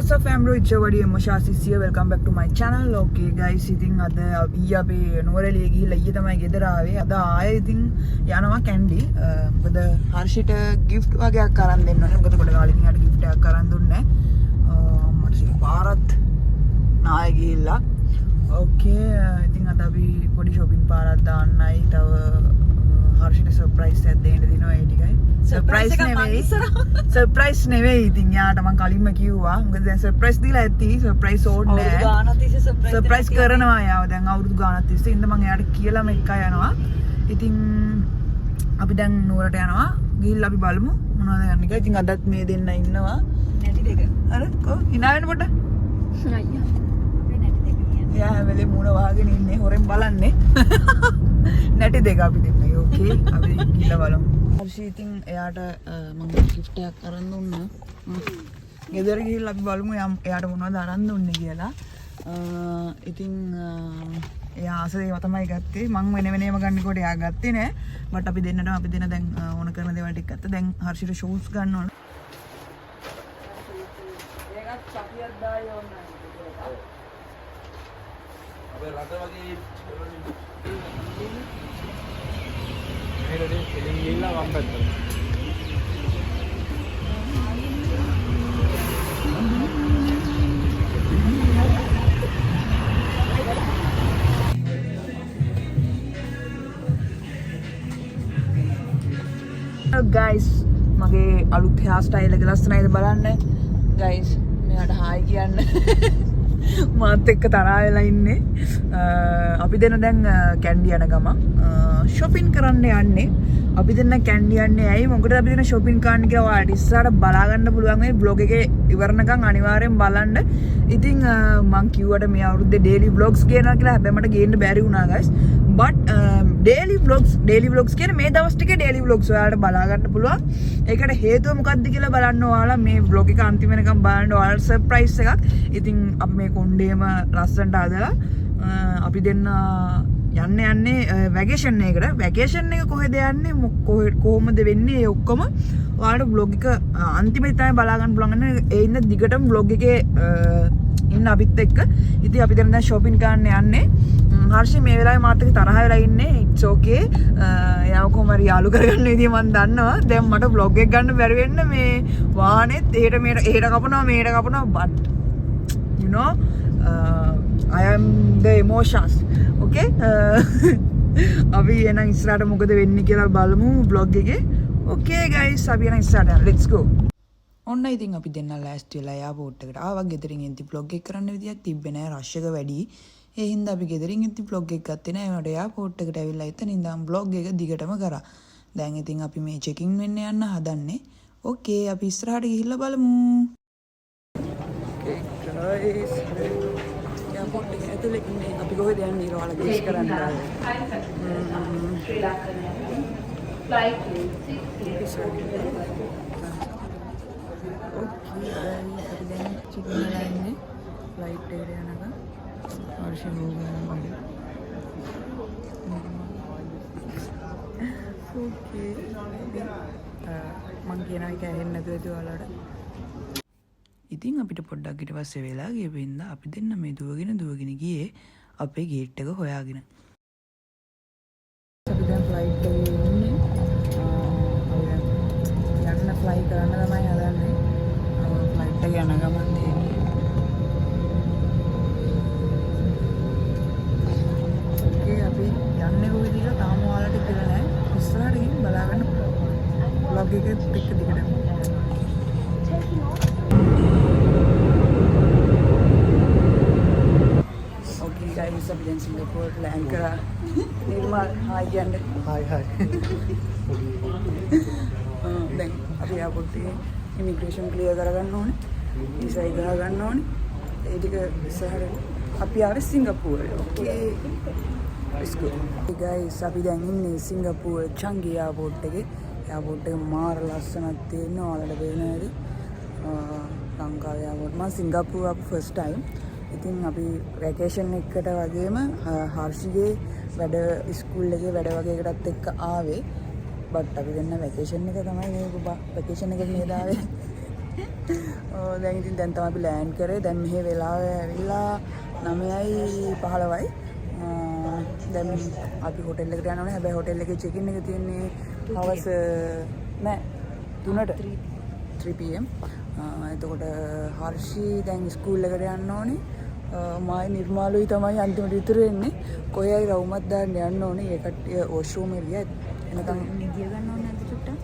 What's up fam, it's your buddy Mashas here. Welcome back to my channel. Okay guys, ඉතින් අද අපි අපේ නුවරඑළිය ගිහිල්ලා ඊයේ තමයි ගෙදර ආවේ. අද ආයේ ඉතින් යනවා කැන්ඩි. මොකද හර්ෂිට gift වගේක් අරන් දෙන්න ඕනේ. මොකද කොට කාලෙකින් යාට gift එකක් අරන් දුන්නේ නැහැ. මට සික පාරත් නාය ගිහිල්ලා. Okay, ඉතින් අද අපි පොඩි shopping පාරක් දාන්නයි. තව හර්ෂිට surprise එකක් දෙන්න දිනවා ඒ ටිකයි. Surprise නෙවෙයි. Surprise නෙවෙයි. ඉතින් යාට මම කලින්ම කිව්වා. මොකද දැන් surprise දීලා ඇති. surprise ඕනේ නැහැ. අවුරුදු ගානක් තිස්සේ surprise කරනවා යාව. දැන් අවුරුදු ගානක් තිස්සේ ඉන්න මම යාට කියලාම එකයි යනවා. ඉතින් අපි දැන් නුවරට යනවා. ගිහිල්ලා අපි බලමු මොනවද යන්නේ කියලා. ඉතින් අදත් මේ දෙන්න ඉන්නවා. නැටි දෙක. අර කො hina වෙන පොඩ. අයියා. අපේ නැටි දෙක කියන්නේ. යා හැමලේ මූණ වහගෙන ඉන්නේ. හොරෙන් බලන්නේ. නැටි දෙක අපි දෙන්නයි. ඕකේ. අපි ගිහිල්ලා බලමු. හර්ෂි ඉතින් එයාට මම gift එකක් අරන් දුන්නා. ගෙදර ගිහිල්ලා අපි බලමු එයාට මොනවද අරන් දුන්නේ කියලා. ඉතින් එයා ආසදේව තමයි ගත්තේ. මම වෙන වෙනම ගන්නකොට එයා ගත්තේ නෑ. බට් අපි දෙන්න දැන් ඕන කරන දේවල් ටික ගත්තා. දැන් හර්ෂිට shoes ගන්න ඕන. ඒකත් චපියක් දායි ඕනයි. අපේ රට වගේ guys මගේ අලුත් hair style එක ලස්සනයිද බලන්න guys මෙයාට hi කියන්න මාත් එක්ක තරහා වෙලා ඉන්නේ අපි දෙන්න දැන් කැන්ඩි යන ගමන් shopping කරන්න යන්නේ අපි දෙන්න කැන්ඩි යන්නේ ඇයි මොකද අපි දෙන්න shopping කරන්න කියලා ඔයාලට ඉස්සරහට බලා ගන්න පුළුවන් මේ vlog එකේ ඉවරනකම් අනිවාර්යෙන් බලන්න ඉතින් මම කිව්වට මේ අවුරුද්දේ daily vlogs ගේනවා කියලා හැබැයි මට ගේන්න බැරි වුණා guys but daily vlogs කියන්නේ මේ දවස් ටිකේ daily vlogs ඔයාලට බලා ගන්න පුළුවන් ඒකට හේතුව මොකක්ද කියලා බලන්න ඔයාලා මේ vlog එක අන්තිම වෙනකම් බලන්න ඔයාලට surprise එකක් ඉතින් අපි මේ කොණ්ඩේම ලස්සනට හදලා අපි දෙන්න යන්නේ වැකේෂන් එකකට වැකේෂන් එක කොහෙද යන්නේ කොහොමද වෙන්නේ ඒ ඔක්කොම ඔයාලට vlog එක අන්තිමේ තමයි බලා ගන්න පුළුවන් ඒ ඉන්න දිගටම vlog එකේ ඉන්න අපිත් එක්ක ඉතින් අපි දැන් shopping කරන්න යන්නේ හර්ෂි මේ වෙලාවේ මාත් එක්ක තරහ වෙලා ඉන්නේ it's okay එයාව කොහොම හරි යාළු කරගන්න විදිය මම දන්නවා දැන් මට vlog එක ගන්න බැරි වෙන්න මේ වාහනේත් එහෙට කපනවා මෙහෙට කපනවා but you know I am the emotions okay අපි එන ඉස්සරහට මොකද වෙන්නේ කියලා බලමු vlog එකේ okay guys අපි එන ඉස්සරහට let's go ඔන්න ඉතින් අපි දෙන්න last වෙලා එයාපෝට් එකට ආවා ගෙදරින් ඉඳි vlog එක කරන්න විදියක් තිබ්බේ නෑ rush එක වැඩි ඒ හින්දා අපි ගෙදරින් ඉඳි vlog එක ගත්තේ නෑ මට එයාපෝට් එකට ඇවිල්ලා එතන ඉඳන් vlog එක දිගටම කරා දැන් ඉතින් අපි මේ checking වෙන්න යන්න හදන්නේ okay අපි ඉස්සරහට ගිහිල්ලා බලමු okay guys එයාපෝට් එක ඇතුලේ ඉන්නේ අපි කොහෙද යන්නේ ඊට ඔයාලා ගේස් කරන්න ශ්‍රී ලංකන් flight 6 okay අපි දැන් checking වෙලා ඉන්නේ flight එකට යනවා හර්ෂි ගෝගනවා okay මං කියන එක ඇහෙන්නේ නැතුව ඉතින් ඔයාලට ඉතින් අපිට පොඩ්ඩක් ඊට පස්සේ වෙලා ගියපින්ද අපි දෙන්න මේ දුවගෙන ගියේ අපේ ගේට් එක හොයාගෙන අපි දැන් ෆ්ලයිට් එකේ ඉන්නේ යන්න ෆ්ලයි කරන්න තමයි හදන්නේ ෆ්ලයිට් එක යන ගමන් ඕකේ අපි යන්නේ කොහෙද කියලා තාම ඔයාලට කියලා නැහැ ඉස්සරහට ගිහින් බලාගන්න vlog එකෙත් එක්ක දිගටම guys අපි දැන් සිංගප්පූරට ලෑන්ඩ් කරා නිර්මල් hi කියන්න hi දැන් අපි එයාපෝට් එකේ ඉමිග්‍රේෂන් ක්ලියර් කරගන්න ඕනේ වීසා එක ගන්න ඕනේ ඒ ටික ඉස්සරහට අපි ආවේ සිංගප්පූරේ okay let's go hey guys අපි දැන් ඉන්නේ සිංගප්පූරේ චංගි එයාපෝට් එකේ එයාපෝට් එක මාර ලස්සනක් තියෙනවා ඔයාලට පේනවද ලංකාවේ එයාපෝට් මම සිංගප්පූර ආපු first time ඉතින් අපි වැකේෂන් එකකට වගේම හර්ෂිගේ වැඩ ස්කූල් එකේ වැඩ වගේ එකටත් එක්ක ආවේ බට් අපි දෙන්න වැකේෂන් එක තමයි මේ වැකේෂන් එකට නේද ආවේ දැන් ඉතින් දැන් තමයි අපි ලෑන්ඩ් කරේ. දැන් මෙහෙ වෙලාව ඇවිල්ලා 9:15යි. දැන් අපි හොටෙල් එකට යනවා. හැබැයි හොටෙල් එකේ චෙක් ඉන් එක තියෙන්නේ හවස නෑ 3ට 3 pm. එතකොට හර්ෂි දැන් ස්කූල් එකට යන්න ඕනේ. මායි නිර්මාලුයි තමයි අන්තිමට ඉතුරු වෙන්නේ. කොහේ හරි රවුමක් දාන්න යන්න ඕනේ. ඒකට වොෂ්රූම් එක ගියා. එනකන් නිදිය ගන්න ඕනේ නැද්ද චුට්ටක්?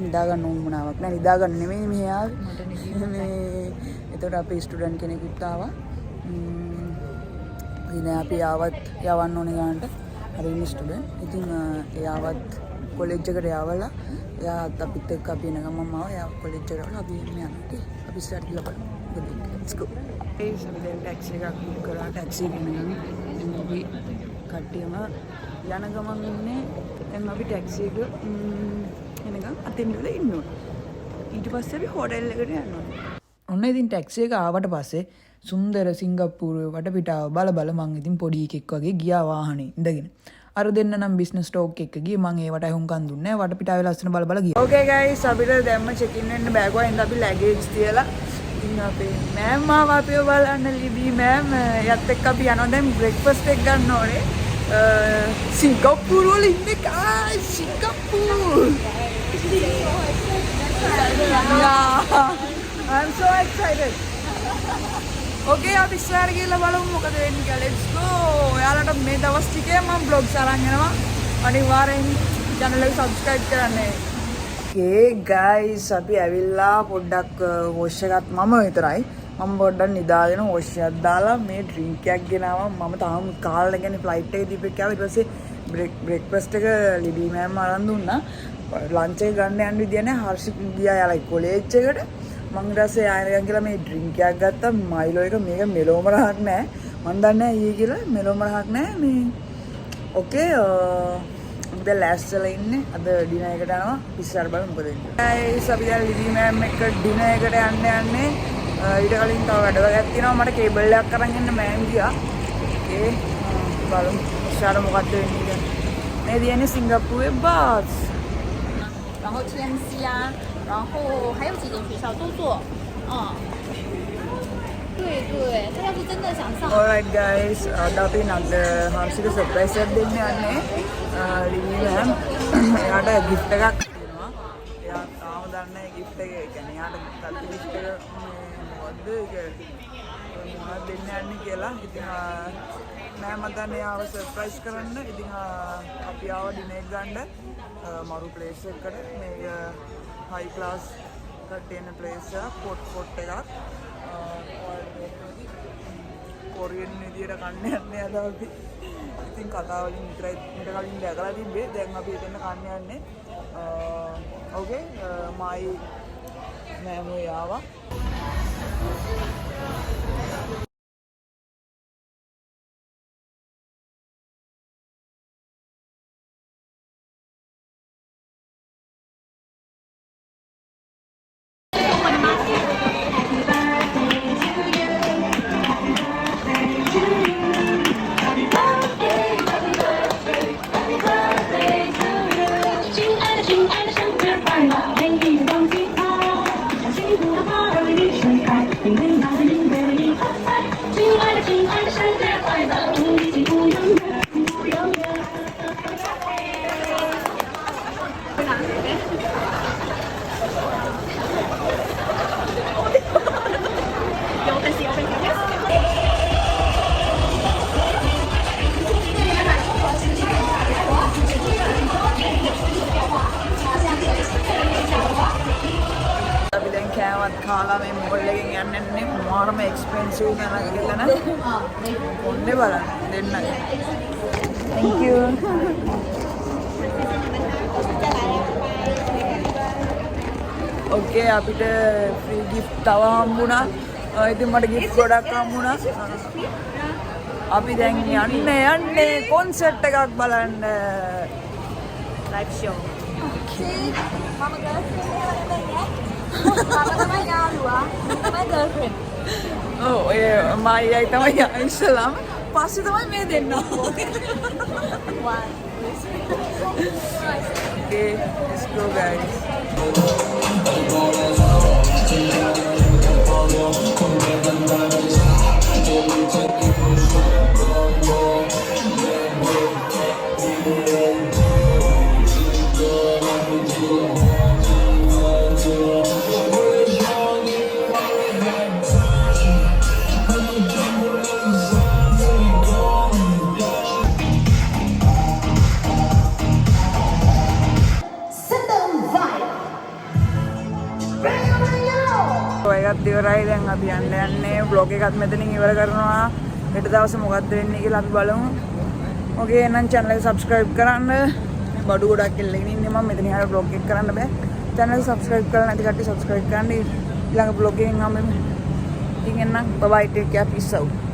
නිදා ගන්න ඕන මොනාවක් නෑ. නිදා ගන්න නෙමෙයි මෙහෙ ආවේ. මට නිදිය මේ එතකොට අපේ ස්ටුඩන්ට් කෙනෙකුත් ආවා. ඉතින් අපි ආවත් යවන්න ඕනේ ගන්නට. හරි ඉන්න ස්ටුඩන්ට්. ඉතින් එයාවත් කොලෙජ් එකට යවලා එයාත් අපිත් එක්ක අපි එන ගමන් ආවා. එයා කොලෙජ් එකට යවලා අපි යන්නේ. අපි ස්ටාර්ට් කරලා බලමු. let's go. ඒ සමහරවිට ටැක්සි එකක් බුක් කරලා ටැක්සි එකකින් යනවා. ඉතින් අපි කට්ටියම යන ගමන් ඉන්නේ. දැන් අපි ටැක්සි එක එනකන් අතෙන් ඉඳලා ඉන්න ඕනේ. ඊට පස්සේ අපි හොටෙල් එකට යනවා. ඔන්න ඉතින් ටැක්සි එක ආවට පස්සේ සුන්දර සිංගප්පූරුවේ වටපිටාව බල මං ඉතින් පොඩි එකෙක් වගේ ගියා වාහනේ ඉඳගෙන. අර දෙන්න නම් බිස්නස් ටෝක් එක ගියේ මං ඒවට අහුම්කන් දුන්නේ නැහැ. වටපිටාවේ ලස්සන බල ගියා. ඕකේ ගයිස් අපිට දැම්ම චෙක් ඉන් වෙන්න බෑගුවා. ඉතින් අපි ලැගේජ් තියලා ඉතින් අපේ මෑම් ආව අපිව බලන්න ලිබී මෑම් යත් එක්ක අපි යනවා දැන් බ්‍රෙක්ෆාස්ට් එක ගන්න ඕනේ. සිංගප්පූරු වල ඉන්නේ කායි සිංගප්පූරු. Yeah, I'm so excited. Okay, අපි ඉස්සරහ ගිහලා බලමු මොකද වෙන්නේ කියලා. Let's go. ඔයාලට මේ දවස් ටිකේ මම vlogs අරන් යනවා. අනිවාර්යෙන් channel එක subscribe කරන්න. Okay guys, අපි ඇවිල්ලා පොඩ්ඩක් wash එකත් මම විතරයි. මම පොඩ්ඩක් නිදාගෙන wash එකක් දාලා මේ drink එකක් ගෙනාවා. මම තාම කාලා කියන්නේ flight එකේ දීපෙක් ආවා. ඊට පස්සේ breakfast එක ලිබී මෑම් අරන් දුන්නා. ලන්ච් එක ගන්න යන්න විදිය නැහැ. හර්ෂිත් ගියා යාලා කොලෙජ් එකට. මං ඊට පස්සේ ආයෙත් කියලා මේ ඩ්‍රින්ක් එකක් ගත්තා. මයිලෝ එක මේක මෙලෝම රහක් නැහැ. මං දන්නේ නැහැ ඊයේ කියලා මෙලෝම රහක් නැහැ මේ. ඕකේ අපි දැන් ලෑස්තිලා ඉන්නේ. අද ඩිනර් එකට යනවා. ඉස්සර බලමු මොකද වෙන්නේ. ගයිස් අපි දැන් ලිබී මෑම් එක්ක ඩිනර් එකට යන්නේ. ඊට කලින් තව වැඩ වගේක් තියෙනවා. මට කේබල් එකක් අරන් එන්න මෑම් ගියා. ඕකේ බලමු ඉස්සර මොකද වෙන්නේ කියලා. මේ දියන්නේ සිංගප්පූරේ බස්. 然后天溪啊，然后还有几间学校都做，对对，他要是真的想上， Alright guys, අපි නද හර්ෂිට සර්ප්‍රයිස් එකක් දෙන්න යන්නේ. ලිවි මෑම් එයාට gift එකක් දෙනවා. එයා තාම දන්නේ නැහැ gift එක. ඒ කියන්නේ එයාට ගත්ත gift එක මොකද්ද ඒක මොනවද දෙන්න යන්නේ කියලා. ඉතින් මෑම් අදන්නේ ආව සර්ප්‍රයිස් කරන්න. ඉතින් අපි ආව ඩිනර් එක ගන්න මරු ප්ලේස් එකකට. මේ හයි ක්ලාස් කට්ටියන ප්ලේස් එක පොට් එකක්. කොරියන් විදියට කන්න යන්නේ අද අපි. ඉතින් කතා වලින් විතරයි ඊට කලින් දැකලා තිබ්බේ. දැන් අපි එතන කන්න යන්නේ. ඕකේ මයි මෑම් ආවා. කාලා මේ මොල් එකෙන් යන්නේ මාරම එක්ස්පෙන්සිව් නේද කියලා නේ. ඔන්නේ බලන්න දෙන්නයි. Thank you. Okay අපිට free gift තව හම්බුණා. ඉතින් මට gift ගොඩක් හම්බුණා. අපි දැන් යන්නේ කොන්සර්ට් එකක් බලන්න. live show. Okay. Mama girlfriend Mama තමයි යාළුවා. තමයි girlfriend. ඔව් ඒ මායියි තමයි ඉස්සලාම. පස්සේ තමයි මේ දෙන්න. Okay, let's go guys. එකත් ඉවරයි. දැන් අපි යන්නේ vlog එකත් මෙතනින් ඉවර කරනවා. හෙට දවසේ මොකද්ද වෙන්නේ කියලා අපි බලමු. ඔකේ එහෙනම් channel එක subscribe කරන්න. බඩු ගොඩක් එල්ලගෙන ඉන්නේ මම මෙතනින් හරිය vlog එක කරන්න බෑ. channel එක subscribe කරලා නැති කට්ටිය subscribe කරන්න. ඊළඟ vlog එකෙන් හම්බෙමු. ඉතින් එන්නම් bye bye take care peace out.